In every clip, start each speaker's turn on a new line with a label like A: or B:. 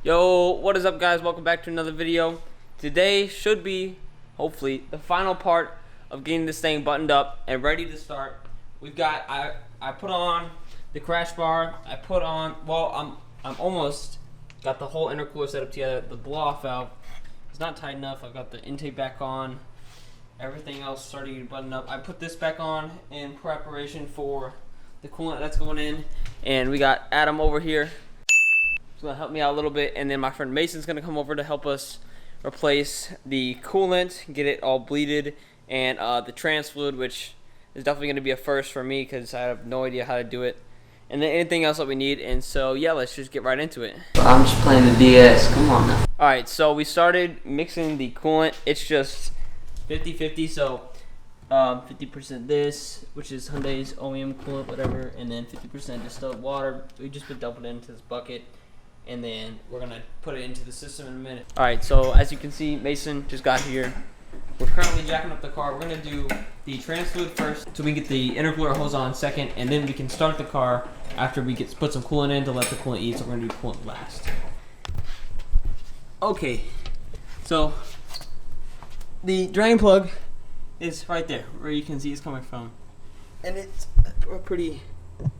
A: Yo, what is up, guys? Welcome back to another video. Today should be, hopefully, the final part of getting this thing buttoned up and ready to start. We've got, I put on the crash bar. I put on, well, I'm almost got the whole intercooler set up together. The blow-off valve is not tight enough. I've got the intake back on. Everything else starting to button up. I put this back on in preparation for the coolant that's going in. And we got Adam over here. He's gonna help me out a little bit, and then my friend Mason's gonna come over to help us replace the coolant, get it all bleeded, and the trans fluid, which is definitely gonna be a first for me because I have no idea how to do it, and then anything else that we need. And so yeah, let's just get right into it.
B: I'm just playing the DS. Come on now.
A: All right, so we started mixing the coolant. It's just 50-50, so 50% this, which is Hyundai's OEM coolant, whatever, and then 50% distilled water. We just put dumped it into this bucket. And then we're gonna put it into the system in a minute. All right, so as you can see, Mason just got here. We're currently jacking up the car. We're gonna do the trans fluid first, so we can get the intercooler hose on second, and then we can start the car after we put some coolant in to let the coolant eat. So we're gonna do coolant last. Okay, so the drain plug is right there, where you can see it's coming from, and it's a pretty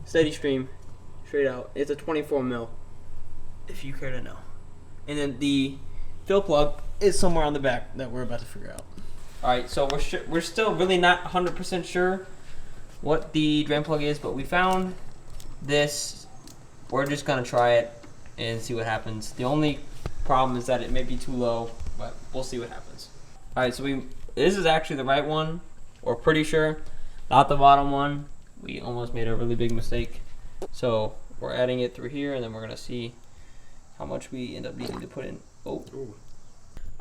A: steady stream straight out. It's a 24 mil. If you care to know. And then the fill plug is somewhere on the back that we're about to figure out. Alright, so we're still really not 100% sure what the drain plug is, but we found this. We're just going to try it and see what happens. The only problem is that it may be too low, but we'll see what happens. Alright, so this is actually the right one. We're pretty sure. Not the bottom one. We almost made a really big mistake. So we're adding it through here, and then we're going to see how much we end up needing to put in. Oh.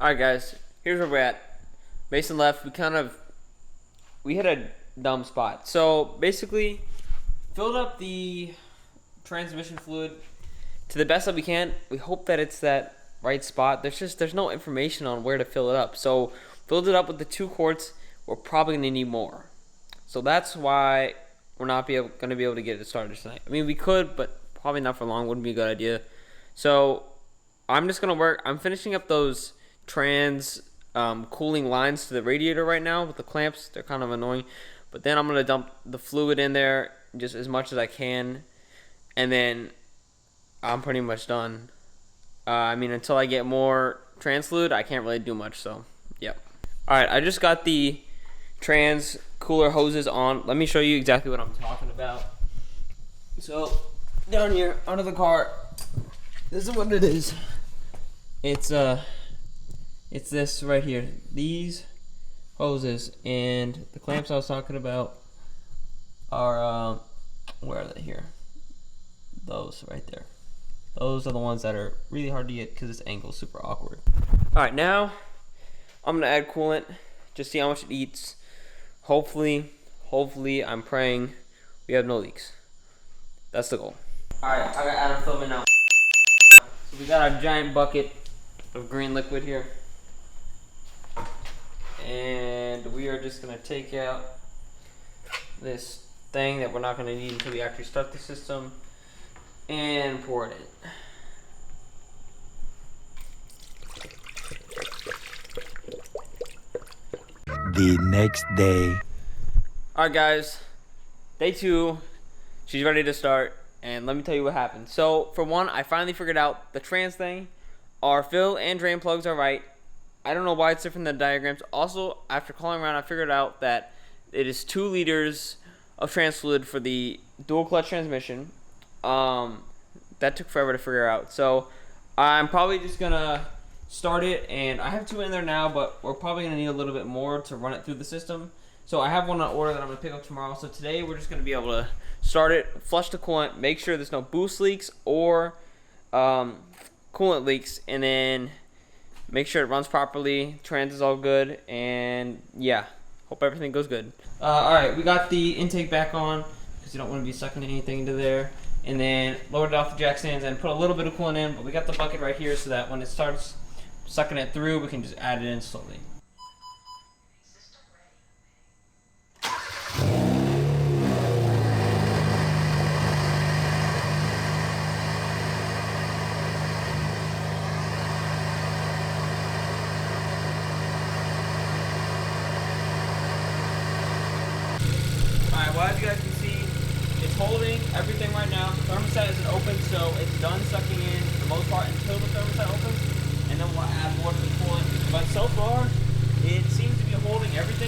A: Alright, guys, here's where we're at. Mason left. We hit a dumb spot. So basically, filled up the transmission fluid to the best that we can. We hope that it's that right spot. There's no information on where to fill it up. So filled it up with the 2 quarts. We're probably gonna need more. So that's why we're not gonna be able to get it started tonight. I mean, we could, but probably not for long. Wouldn't be a good idea. So I'm just going to I'm finishing up those trans cooling lines to the radiator right now with the clamps. They're kind of annoying. But then I'm going to dump the fluid in there just as much as I can. And then I'm pretty much done. I mean, until I get more trans fluid, I can't really do much. So, yep. Alright, I just got the trans cooler hoses on. Let me show you exactly what I'm talking about. So, down here under the car, this is what it is. It's this right here. These hoses and the clamps I was talking about are where are they here? Those right there. Those are the ones that are really hard to get because this angle is super awkward. All right, now I'm gonna add coolant. Just see how much it eats. Hopefully, I'm praying we have no leaks. That's the goal. All right, I got Adam filming now. So we got our giant bucket of green liquid here, and we are just gonna take out this thing that we're not gonna need until we actually start the system and pour it
C: in. The next day.
A: Alright, guys, day 2, she's ready to start. And let me tell you what happened. So, for one, I finally figured out the trans thing. Our fill and drain plugs are right. I don't know why it's different than the diagrams. Also, after calling around, I figured out that it is 2 liters of trans fluid for the dual clutch transmission. That took forever to figure out. So, I'm probably just going to start it. And I have 2 in there now, but we're probably going to need a little bit more to run it through the system. So, I have one on order that I'm going to pick up tomorrow. So, today we're just going to be able to start it, flush the coolant, make sure there's no boost leaks or coolant leaks, and then make sure it runs properly, trans is all good, and yeah, hope everything goes good. Alright, we got the intake back on because you don't want to be sucking anything into there, and then lowered it off the jack stands and put a little bit of coolant in, but we got the bucket right here so that when it starts sucking it through, we can just add it in slowly.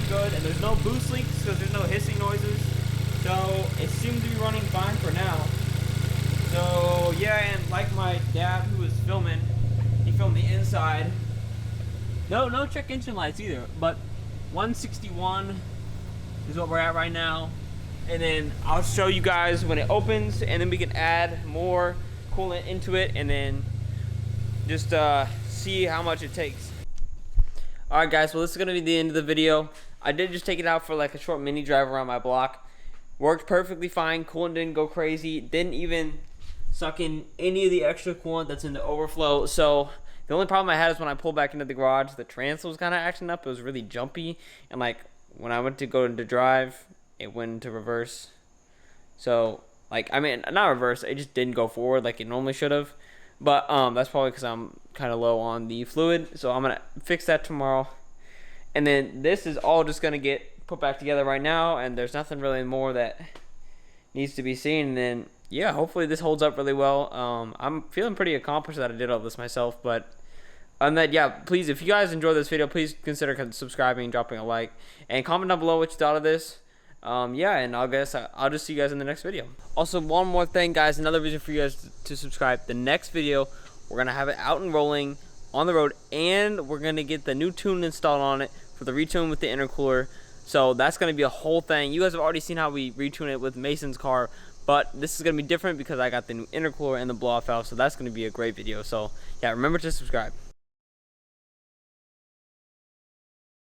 A: good, and there's no boost leaks because there's no hissing noises. So it seems to be running fine for now. So yeah, and like my dad who was filming, he filmed the inside. No check engine lights either, but 161 is what we're at right now. And then I'll show you guys when it opens, and then we can add more coolant into it, and then just see how much it takes. Alright guys, well this is going to be the end of the video. I did just take it out for like a short mini drive around my block. Worked perfectly fine, coolant didn't go crazy, didn't even suck in any of the extra coolant that's in the overflow. So the only problem I had is when I pulled back into the garage, the transom was kind of acting up. It was really jumpy, and like when I went to go into drive, it went into reverse. So like, I mean, not reverse, it just didn't go forward like it normally should have. But that's probably because I'm kind of low on the fluid, so I'm gonna fix that tomorrow. And then this is all just gonna get put back together right now, and there's nothing really more that needs to be seen. And then yeah, hopefully this holds up really well. I'm feeling pretty accomplished that I did all this myself. But on that, yeah, please, if you guys enjoyed this video, please consider subscribing, dropping a like, and comment down below what you thought of this. Yeah, and I'll just see you guys in the next video. Also, one more thing, guys, another reason for you guys to subscribe. The next video, we're gonna have it out and rolling on the road, and we're gonna get the new tune installed on it for the retune with the intercooler. So that's gonna be a whole thing. You guys have already seen how we retune it with Mason's car, but this is gonna be different because I got the new intercooler and the blow off valve. So that's gonna be a great video. So yeah, remember to subscribe.